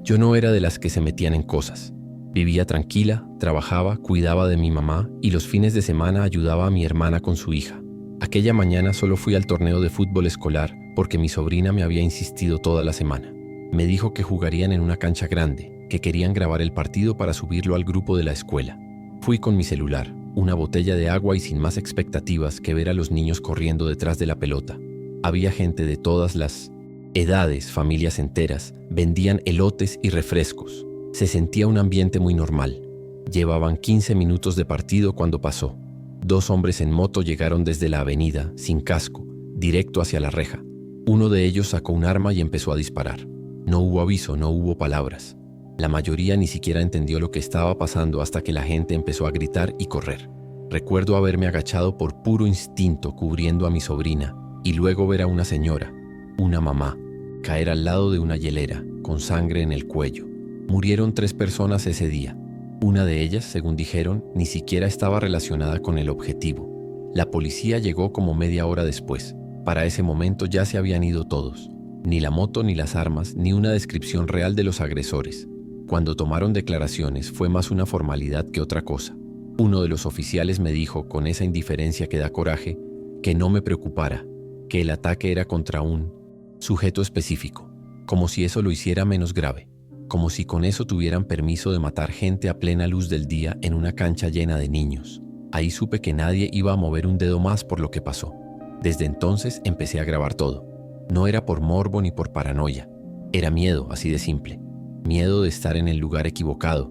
Yo no era de las que se metían en cosas. Vivía tranquila, trabajaba, cuidaba de mi mamá y los fines de semana ayudaba a mi hermana con su hija. Aquella mañana solo fui al torneo de fútbol escolar porque mi sobrina me había insistido toda la semana. Me dijo que jugarían en una cancha grande, que querían grabar el partido para subirlo al grupo de la escuela. Fui con mi celular, una botella de agua y sin más expectativas que ver a los niños corriendo detrás de la pelota. Había gente de todas las edades, familias enteras, vendían elotes y refrescos. Se sentía un ambiente muy normal. Llevaban 15 minutos de partido cuando pasó. 2 hombres en moto llegaron desde la avenida, sin casco, directo hacia la reja. Uno de ellos sacó un arma y empezó a disparar. No hubo aviso, no hubo palabras. La mayoría ni siquiera entendió lo que estaba pasando hasta que la gente empezó a gritar y correr. Recuerdo haberme agachado por puro instinto cubriendo a mi sobrina y luego ver a una señora, una mamá, caer al lado de una hielera, con sangre en el cuello. Murieron 3 personas ese día. Una de ellas, según dijeron, ni siquiera estaba relacionada con el objetivo. La policía llegó como media hora después. Para ese momento ya se habían ido todos. Ni la moto, ni las armas, ni una descripción real de los agresores. Cuando tomaron declaraciones fue más una formalidad que otra cosa. Uno de los oficiales me dijo, con esa indiferencia que da coraje, que no me preocupara, que el ataque era contra un sujeto específico, como si eso lo hiciera menos grave, como si con eso tuvieran permiso de matar gente a plena luz del día en una cancha llena de niños. Ahí supe que nadie iba a mover un dedo más por lo que pasó. Desde entonces empecé a grabar todo. No era por morbo ni por paranoia. Era miedo, así de simple. Miedo de estar en el lugar equivocado.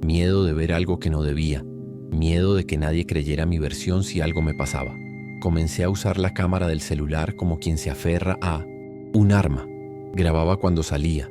Miedo de ver algo que no debía. Miedo de que nadie creyera mi versión si algo me pasaba. Comencé a usar la cámara del celular como quien se aferra a un arma. Grababa cuando salía,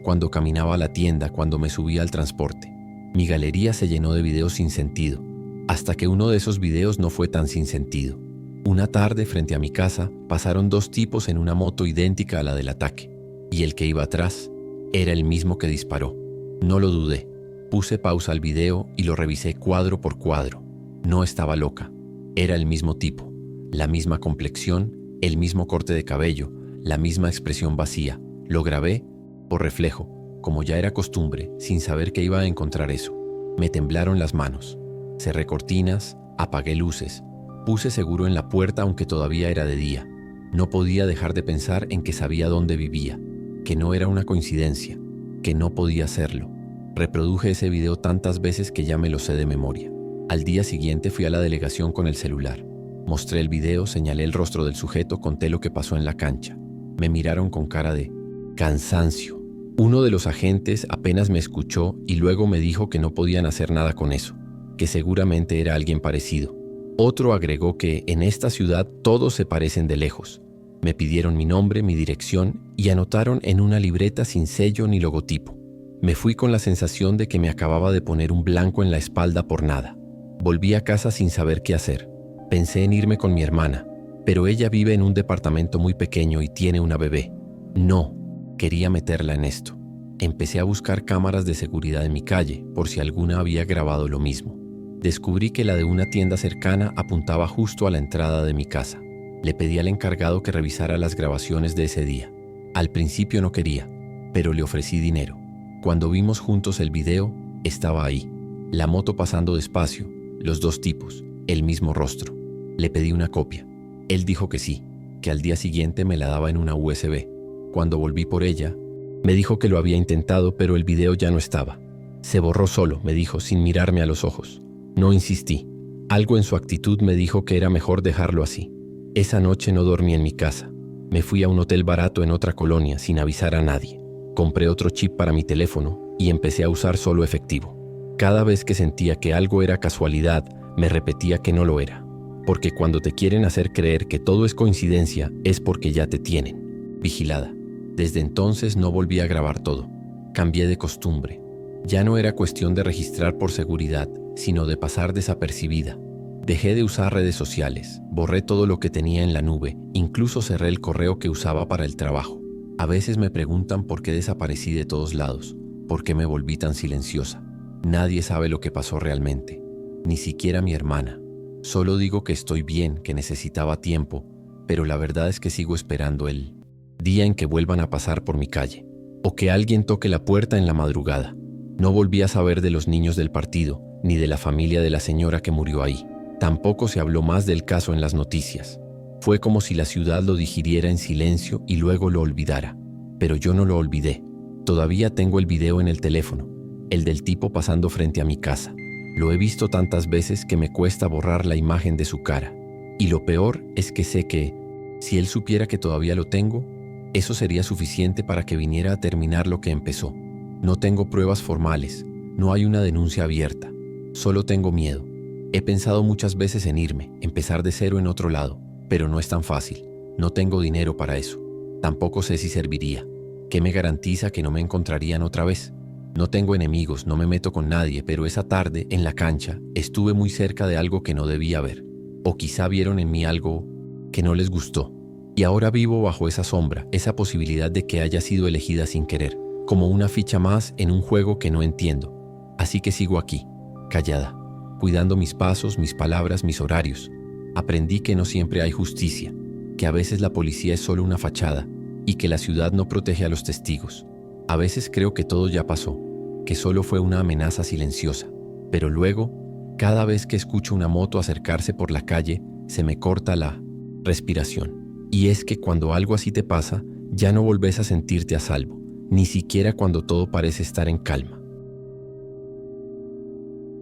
cuando caminaba a la tienda, cuando me subía al transporte. Mi galería se llenó de videos sin sentido, hasta que uno de esos videos no fue tan sin sentido. Una tarde, frente a mi casa, pasaron dos tipos en una moto idéntica a la del ataque, y el que iba atrás era el mismo que disparó. No lo dudé. Puse pausa al video y lo revisé cuadro por cuadro. No estaba loca. Era el mismo tipo, la misma complexión, el mismo corte de cabello, la misma expresión vacía. Lo grabé por reflejo, como ya era costumbre, sin saber que iba a encontrar eso. Me temblaron las manos. Cerré cortinas, apagué luces. Puse seguro en la puerta aunque todavía era de día. No podía dejar de pensar en que sabía dónde vivía, que no era una coincidencia, que no podía hacerlo. Reproduje ese video tantas veces que ya me lo sé de memoria. Al día siguiente fui a la delegación con el celular. Mostré el video, señalé el rostro del sujeto, conté lo que pasó en la cancha. Me miraron con cara de cansancio. Uno de los agentes apenas me escuchó y luego me dijo que no podían hacer nada con eso, que seguramente era alguien parecido. Otro agregó que en esta ciudad todos se parecen de lejos. Me pidieron mi nombre, mi dirección y anotaron en una libreta sin sello ni logotipo. Me fui con la sensación de que me acababa de poner un blanco en la espalda por nada. Volví a casa sin saber qué hacer. Pensé en irme con mi hermana, pero ella vive en un departamento muy pequeño y tiene una bebé. No, quería meterla en esto. Empecé a buscar cámaras de seguridad en mi calle, por si alguna había grabado lo mismo. Descubrí que la de una tienda cercana apuntaba justo a la entrada de mi casa. Le pedí al encargado que revisara las grabaciones de ese día. Al principio no quería, pero le ofrecí dinero. Cuando vimos juntos el video, estaba ahí. La moto pasando despacio, los dos tipos, el mismo rostro. Le pedí una copia. Él dijo que sí, que al día siguiente me la daba en una USB. Cuando volví por ella, me dijo que lo había intentado, pero el video ya no estaba. Se borró solo, me dijo, sin mirarme a los ojos. No insistí. Algo en su actitud me dijo que era mejor dejarlo así. Esa noche no dormí en mi casa. Me fui a un hotel barato en otra colonia sin avisar a nadie. Compré otro chip para mi teléfono y empecé a usar solo efectivo. Cada vez que sentía que algo era casualidad, me repetía que no lo era. Porque cuando te quieren hacer creer que todo es coincidencia, es porque ya te tienen vigilada. Desde entonces no volví a grabar todo. Cambié de costumbre. Ya no era cuestión de registrar por seguridad, sino de pasar desapercibida. Dejé de usar redes sociales, borré todo lo que tenía en la nube, incluso cerré el correo que usaba para el trabajo. A veces me preguntan por qué desaparecí de todos lados, por qué me volví tan silenciosa. Nadie sabe lo que pasó realmente, ni siquiera mi hermana. Solo digo que estoy bien, que necesitaba tiempo, pero la verdad es que sigo esperando el día en que vuelvan a pasar por mi calle, o que alguien toque la puerta en la madrugada. No volví a saber de los niños del partido, ni de la familia de la señora que murió ahí. Tampoco se habló más del caso en las noticias. Fue como si la ciudad lo digiriera en silencio y luego lo olvidara. Pero yo no lo olvidé. Todavía tengo el video en el teléfono, el del tipo pasando frente a mi casa. Lo he visto tantas veces que me cuesta borrar la imagen de su cara. Y lo peor es que sé que, si él supiera que todavía lo tengo, eso sería suficiente para que viniera a terminar lo que empezó. No tengo pruebas formales, no hay una denuncia abierta. Solo tengo miedo. He pensado muchas veces en irme, empezar de cero en otro lado, pero no es tan fácil. No tengo dinero para eso. Tampoco sé si serviría. ¿Qué me garantiza que no me encontrarían otra vez? No tengo enemigos, no me meto con nadie, pero esa tarde, en la cancha, estuve muy cerca de algo que no debía ver. O quizá vieron en mí algo que no les gustó. Y ahora vivo bajo esa sombra, esa posibilidad de que haya sido elegida sin querer, como una ficha más en un juego que no entiendo. Así que sigo aquí, callada, cuidando mis pasos, mis palabras, mis horarios. Aprendí que no siempre hay justicia, que a veces la policía es solo una fachada y que la ciudad no protege a los testigos. A veces creo que todo ya pasó, que solo fue una amenaza silenciosa, pero luego, cada vez que escucho una moto acercarse por la calle, se me corta la respiración. Y es que cuando algo así te pasa, ya no volvés a sentirte a salvo, ni siquiera cuando todo parece estar en calma.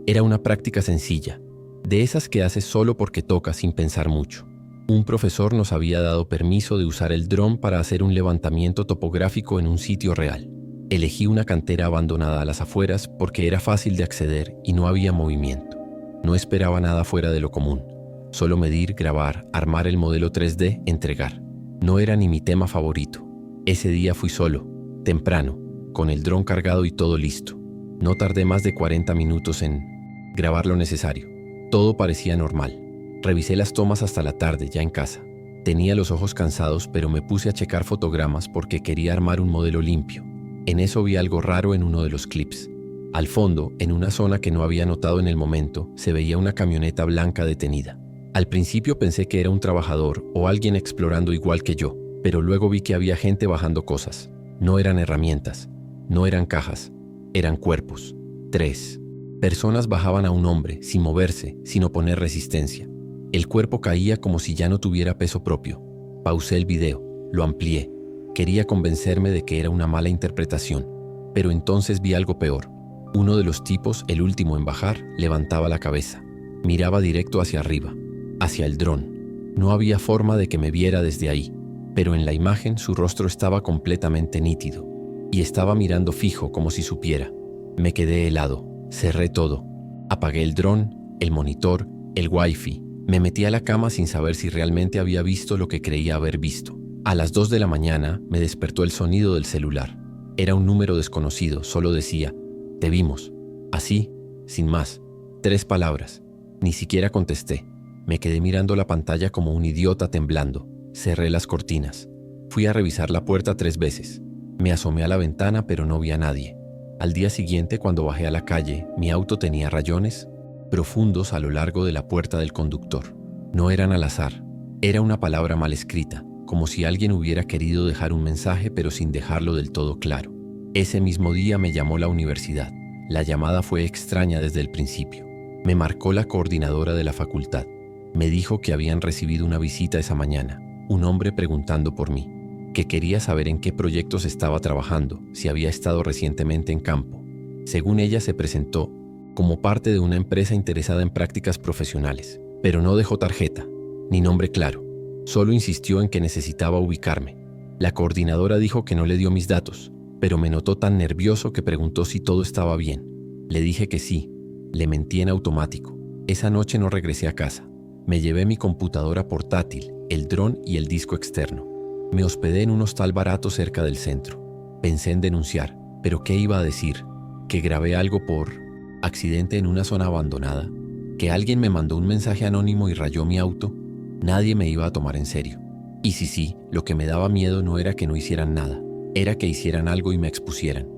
Era una práctica sencilla, de esas que haces solo porque toca sin pensar mucho. Un profesor nos había dado permiso de usar el dron para hacer un levantamiento topográfico en un sitio real. Elegí una cantera abandonada a las afueras porque era fácil de acceder y no había movimiento. No esperaba nada fuera de lo común. Solo medir, grabar, armar el modelo 3D, entregar. No era ni mi tema favorito. Ese día fui solo, temprano, con el dron cargado y todo listo. No tardé más de 40 minutos en grabar lo necesario. Todo parecía normal. Revisé las tomas hasta la tarde, ya en casa. Tenía los ojos cansados, pero me puse a checar fotogramas porque quería armar un modelo limpio. En eso vi algo raro en uno de los clips. Al fondo, en una zona que no había notado en el momento, se veía una camioneta blanca detenida. Al principio pensé que era un trabajador o alguien explorando igual que yo, pero luego vi que había gente bajando cosas. No eran herramientas, no eran cajas, eran cuerpos. 3 personas bajaban a un hombre, sin moverse, sin oponer resistencia. El cuerpo caía como si ya no tuviera peso propio. Pausé el video, lo amplié. Quería convencerme de que era una mala interpretación, pero entonces vi algo peor. Uno de los tipos, el último en bajar, levantaba la cabeza. Miraba directo hacia arriba, hacia el dron. No había forma de que me viera desde ahí, pero en la imagen su rostro estaba completamente nítido y estaba mirando fijo como si supiera. Me quedé helado, cerré todo. Apagué el dron, el monitor, el wifi. Me metí a la cama sin saber si realmente había visto lo que creía haber visto. A las 2 de la mañana me despertó el sonido del celular. Era un número desconocido, solo decía: "Te vimos". Así, sin más. 3 palabras. Ni siquiera contesté. Me quedé mirando la pantalla como un idiota temblando. Cerré las cortinas. Fui a revisar la puerta 3 veces. Me asomé a la ventana, pero no vi a nadie. Al día siguiente, cuando bajé a la calle, mi auto tenía rayones profundos a lo largo de la puerta del conductor. No eran al azar. Era una palabra mal escrita, como si alguien hubiera querido dejar un mensaje pero sin dejarlo del todo claro. Ese mismo día me llamó la universidad. La llamada fue extraña desde el principio. Me marcó la coordinadora de la facultad. Me dijo que habían recibido una visita esa mañana, un hombre preguntando por mí, que quería saber en qué proyectos estaba trabajando, si había estado recientemente en campo. Según ella, se presentó como parte de una empresa interesada en prácticas profesionales, pero no dejó tarjeta, ni nombre claro. Solo insistió en que necesitaba ubicarme. La coordinadora dijo que no le dio mis datos, pero me notó tan nervioso que preguntó si todo estaba bien. Le dije que sí. Le mentí en automático. Esa noche no regresé a casa. Me llevé mi computadora portátil, el dron y el disco externo. Me hospedé en un hostal barato cerca del centro. Pensé en denunciar, pero ¿qué iba a decir? ¿Que grabé algo por accidente en una zona abandonada? ¿Que alguien me mandó un mensaje anónimo y rayó mi auto? Nadie me iba a tomar en serio. Y sí, lo que me daba miedo no era que no hicieran nada, era que hicieran algo y me expusieran.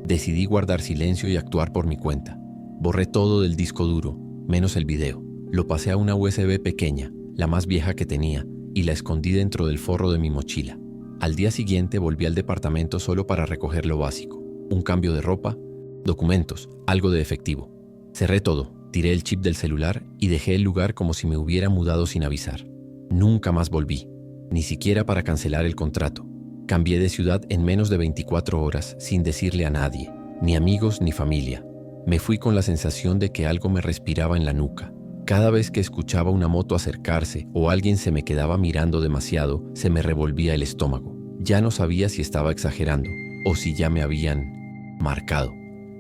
Decidí guardar silencio y actuar por mi cuenta. Borré todo del disco duro, menos el video. Lo pasé a una USB pequeña, la más vieja que tenía, y la escondí dentro del forro de mi mochila. Al día siguiente volví al departamento solo para recoger lo básico: un cambio de ropa, documentos, algo de efectivo. Cerré todo, tiré el chip del celular y dejé el lugar como si me hubiera mudado sin avisar. Nunca más volví, ni siquiera para cancelar el contrato. Cambié de ciudad en menos de 24 horas sin decirle a nadie, ni amigos ni familia. Me fui con la sensación de que algo me respiraba en la nuca. Cada vez que escuchaba una moto acercarse o alguien se me quedaba mirando demasiado, se me revolvía el estómago. Ya no sabía si estaba exagerando o si ya me habían marcado.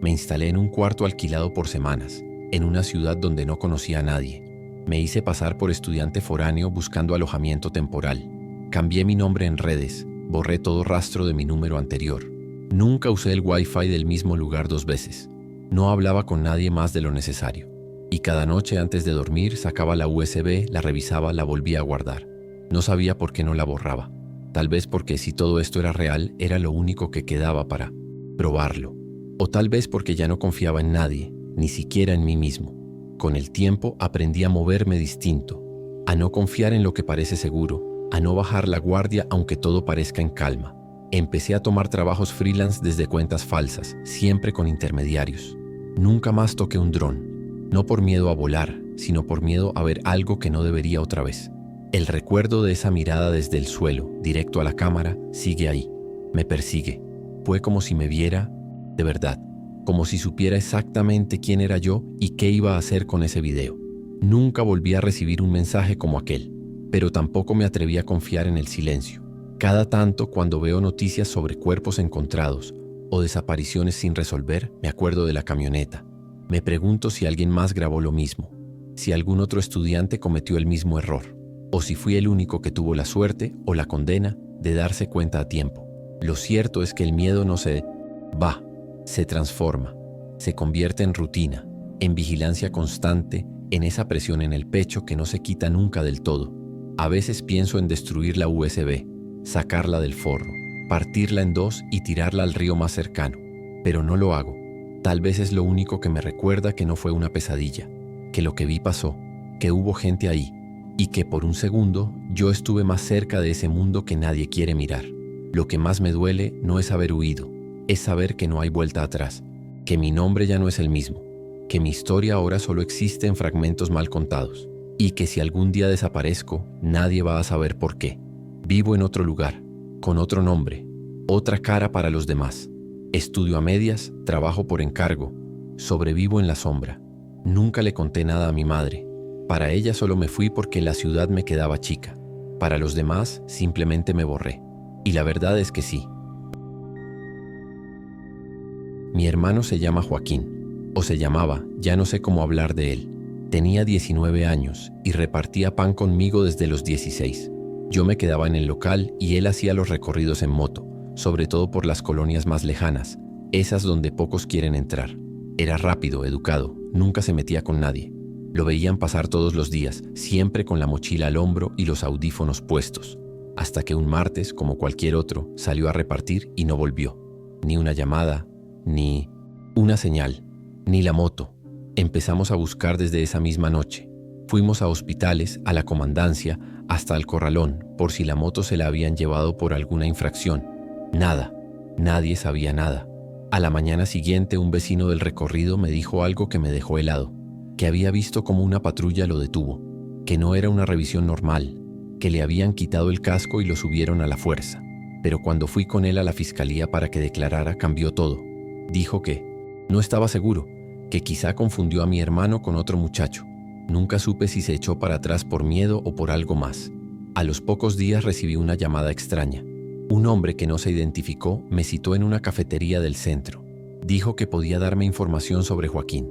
Me instalé en un cuarto alquilado por semanas, en una ciudad donde no conocía a nadie. Me hice pasar por estudiante foráneo buscando alojamiento temporal. Cambié mi nombre en redes, borré todo rastro de mi número anterior. Nunca usé el Wi-Fi del mismo lugar 2 veces. No hablaba con nadie más de lo necesario. Y cada noche antes de dormir sacaba la USB, la revisaba, la volvía a guardar. No sabía por qué no la borraba. Tal vez porque si todo esto era real, era lo único que quedaba para probarlo. O tal vez porque ya no confiaba en nadie, ni siquiera en mí mismo. Con el tiempo aprendí a moverme distinto, a no confiar en lo que parece seguro, a no bajar la guardia aunque todo parezca en calma. Empecé a tomar trabajos freelance desde cuentas falsas, siempre con intermediarios. Nunca más toqué un dron. No por miedo a volar, sino por miedo a ver algo que no debería otra vez. El recuerdo de esa mirada desde el suelo, directo a la cámara, sigue ahí. Me persigue. Fue como si me viera de verdad, como si supiera exactamente quién era yo y qué iba a hacer con ese video. Nunca volví a recibir un mensaje como aquel, pero tampoco me atreví a confiar en el silencio. Cada tanto, cuando veo noticias sobre cuerpos encontrados o desapariciones sin resolver, me acuerdo de la camioneta. Me pregunto si alguien más grabó lo mismo, si algún otro estudiante cometió el mismo error, o si fui el único que tuvo la suerte o la condena de darse cuenta a tiempo. Lo cierto es que el miedo no se Va, se transforma, se convierte en rutina, en vigilancia constante, en esa presión en el pecho que no se quita nunca del todo. A veces pienso en destruir la USB, sacarla del forro, partirla en dos y tirarla al río más cercano, pero no lo hago. Tal vez es lo único que me recuerda que no fue una pesadilla, que lo que vi pasó, que hubo gente ahí, y que por un segundo yo estuve más cerca de ese mundo que nadie quiere mirar. Lo que más me duele no es haber huido, es saber que no hay vuelta atrás, que mi nombre ya no es el mismo, que mi historia ahora solo existe en fragmentos mal contados, y que si algún día desaparezco, nadie va a saber por qué. Vivo en otro lugar, con otro nombre, otra cara para los demás. Estudio a medias, trabajo por encargo, sobrevivo en la sombra. Nunca le conté nada a mi madre. Para ella solo me fui porque la ciudad me quedaba chica. Para los demás simplemente me borré. Y la verdad es que sí. Mi hermano se llama Joaquín, o se llamaba, ya no sé cómo hablar de él. Tenía 19 años y repartía pan conmigo desde los 16. Yo me quedaba en el local y él hacía los recorridos en moto, sobre todo por las colonias más lejanas, esas donde pocos quieren entrar. Era rápido, educado, nunca se metía con nadie. Lo veían pasar todos los días, siempre con la mochila al hombro y los audífonos puestos. Hasta que un martes, como cualquier otro, salió a repartir y no volvió. Ni una llamada, ni una señal, ni la moto. Empezamos a buscar desde esa misma noche. Fuimos a hospitales, a la comandancia, hasta al corralón, por si la moto se la habían llevado por alguna infracción. Nada, nadie sabía nada. A la mañana siguiente un vecino del recorrido me dijo algo que me dejó helado, que había visto cómo una patrulla lo detuvo, que no era una revisión normal, que le habían quitado el casco y lo subieron a la fuerza. Pero cuando fui con él a la fiscalía para que declarara, cambió todo. Dijo que no estaba seguro, que quizá confundió a mi hermano con otro muchacho. Nunca supe si se echó para atrás por miedo o por algo más. A los pocos días recibí una llamada extraña. Un hombre que no se identificó me citó en una cafetería del centro. Dijo que podía darme información sobre Joaquín.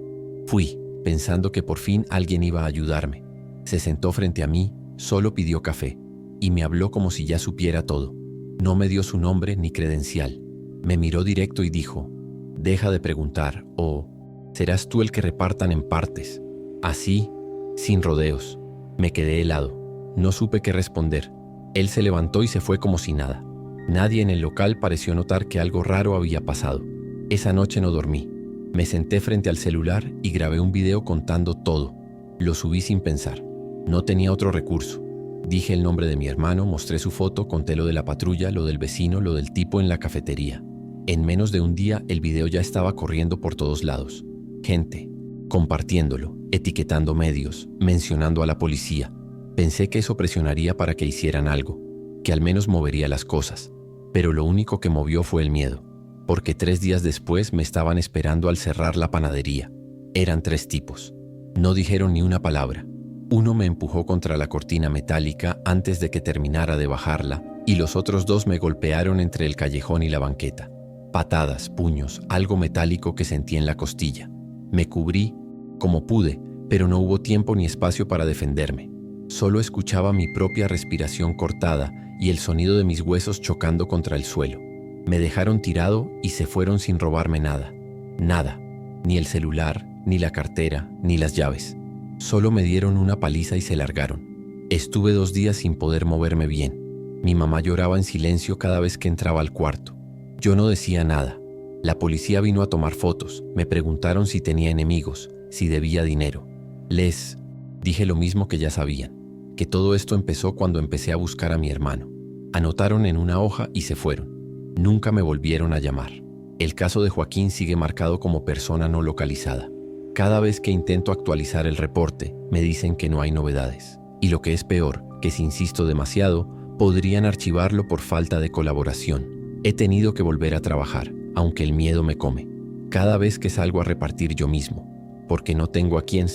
Fui, pensando que por fin alguien iba a ayudarme. Se sentó frente a mí, solo pidió café, y me habló como si ya supiera todo. No me dio su nombre ni credencial. Me miró directo y dijo: «Deja de preguntar», o «¿Serás tú el que repartan en partes?». Así, sin rodeos. Me quedé helado. No supe qué responder. Él se levantó y se fue como si nada. Nadie en el local pareció notar que algo raro había pasado. Esa noche no dormí. Me senté frente al celular y grabé un video contando todo. Lo subí sin pensar. No tenía otro recurso. Dije el nombre de mi hermano, mostré su foto, conté lo de la patrulla, lo del vecino, lo del tipo en la cafetería. En menos de un día el video ya estaba corriendo por todos lados. Gente compartiéndolo, etiquetando medios, mencionando a la policía. Pensé que eso presionaría para que hicieran algo, que al menos movería las cosas. Pero lo único que movió fue el miedo, porque 3 días después me estaban esperando al cerrar la panadería. Eran 3 tipos. No dijeron ni una palabra. Uno me empujó contra la cortina metálica antes de que terminara de bajarla, y los otros 2 me golpearon entre el callejón y la banqueta. Patadas, puños, algo metálico que sentí en la costilla. Me cubrí como pude, pero no hubo tiempo ni espacio para defenderme. Solo escuchaba mi propia respiración cortada y el sonido de mis huesos chocando contra el suelo. Me dejaron tirado y se fueron sin robarme nada. Nada. Ni el celular, ni la cartera, ni las llaves. Solo me dieron una paliza y se largaron. Estuve 2 días sin poder moverme bien. Mi mamá lloraba en silencio cada vez que entraba al cuarto. Yo no decía nada. La policía vino a tomar fotos. Me preguntaron si tenía enemigos, si debía dinero. Les dije lo mismo que ya sabían, que todo esto empezó cuando empecé a buscar a mi hermano. Anotaron en una hoja y se fueron. Nunca me volvieron a llamar. El caso de Joaquín sigue marcado como persona no localizada. Cada vez que intento actualizar el reporte, me dicen que no hay novedades. Y lo que es peor, que si insisto demasiado, podrían archivarlo por falta de colaboración. He tenido que volver a trabajar, aunque el miedo me come. Cada vez que salgo a repartir yo mismo, porque no tengo a quién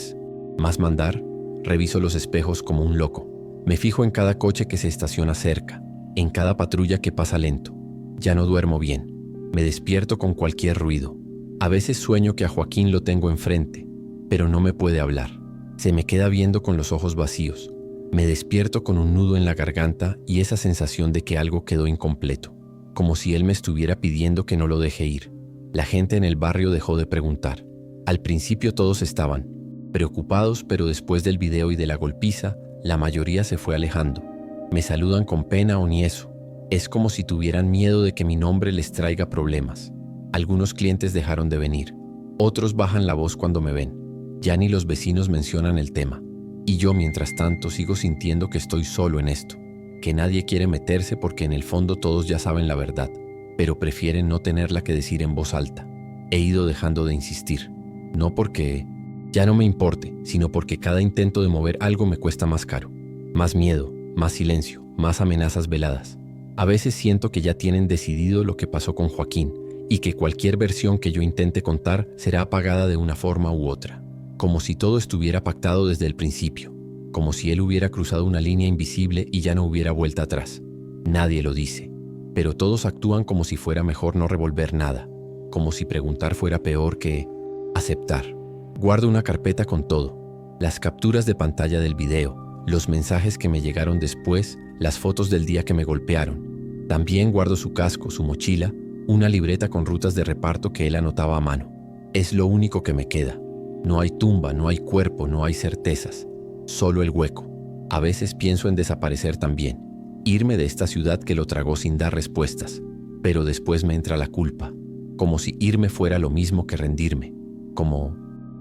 más mandar, reviso los espejos como un loco. Me fijo en cada coche que se estaciona cerca, en cada patrulla que pasa lento. Ya no duermo bien. Me despierto con cualquier ruido. A veces sueño que a Joaquín lo tengo enfrente, pero no me puede hablar. Se me queda viendo con los ojos vacíos. Me despierto con un nudo en la garganta y esa sensación de que algo quedó incompleto, como si él me estuviera pidiendo que no lo deje ir. La gente en el barrio dejó de preguntar. Al principio todos estaban preocupados, pero después del video y de la golpiza, la mayoría se fue alejando. Me saludan con pena o ni eso. Es como si tuvieran miedo de que mi nombre les traiga problemas. Algunos clientes dejaron de venir. Otros bajan la voz cuando me ven. Ya ni los vecinos mencionan el tema. Y yo, mientras tanto, sigo sintiendo que estoy solo en esto. Que nadie quiere meterse porque en el fondo todos ya saben la verdad, pero prefieren no tenerla que decir en voz alta. He ido dejando de insistir. No porque ya no me importe, sino porque cada intento de mover algo me cuesta más caro. Más miedo, más silencio, más amenazas veladas. A veces siento que ya tienen decidido lo que pasó con Joaquín y que cualquier versión que yo intente contar será apagada de una forma u otra. Como si todo estuviera pactado desde el principio. Como si él hubiera cruzado una línea invisible y ya no hubiera vuelta atrás. Nadie lo dice, pero todos actúan como si fuera mejor no revolver nada. Como si preguntar fuera peor que aceptar. Guardo una carpeta con todo. Las capturas de pantalla del video, los mensajes que me llegaron después, las fotos del día que me golpearon. También guardo su casco, su mochila, una libreta con rutas de reparto que él anotaba a mano. Es lo único que me queda. No hay tumba, no hay cuerpo, no hay certezas. Solo el hueco. A veces pienso en desaparecer también. Irme de esta ciudad que lo tragó sin dar respuestas. Pero después me entra la culpa. Como si irme fuera lo mismo que rendirme. Como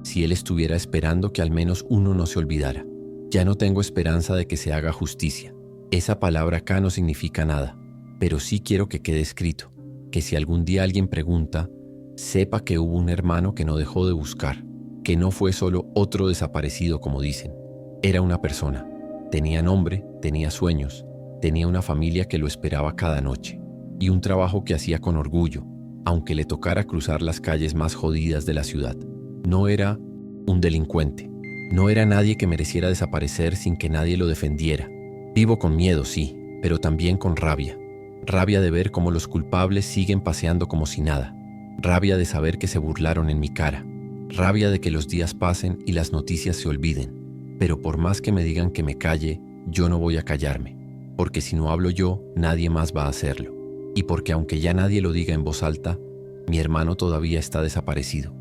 si él estuviera esperando que al menos uno no se olvidara. Ya no tengo esperanza de que se haga justicia. Esa palabra acá no significa nada. Pero sí quiero que quede escrito. Que si algún día alguien pregunta, sepa que hubo un hermano que no dejó de buscar. Que no fue solo otro desaparecido como dicen. Era una persona. Tenía nombre, tenía sueños, tenía una familia que lo esperaba cada noche y un trabajo que hacía con orgullo, aunque le tocara cruzar las calles más jodidas de la ciudad. No era un delincuente. No era nadie que mereciera desaparecer sin que nadie lo defendiera. Vivo con miedo, sí, pero también con rabia. Rabia de ver cómo los culpables siguen paseando como si nada. Rabia de saber que se burlaron en mi cara. Rabia de que los días pasen y las noticias se olviden. Pero por más que me digan que me calle, yo no voy a callarme. Porque si no hablo yo, nadie más va a hacerlo. Y porque aunque ya nadie lo diga en voz alta, mi hermano todavía está desaparecido.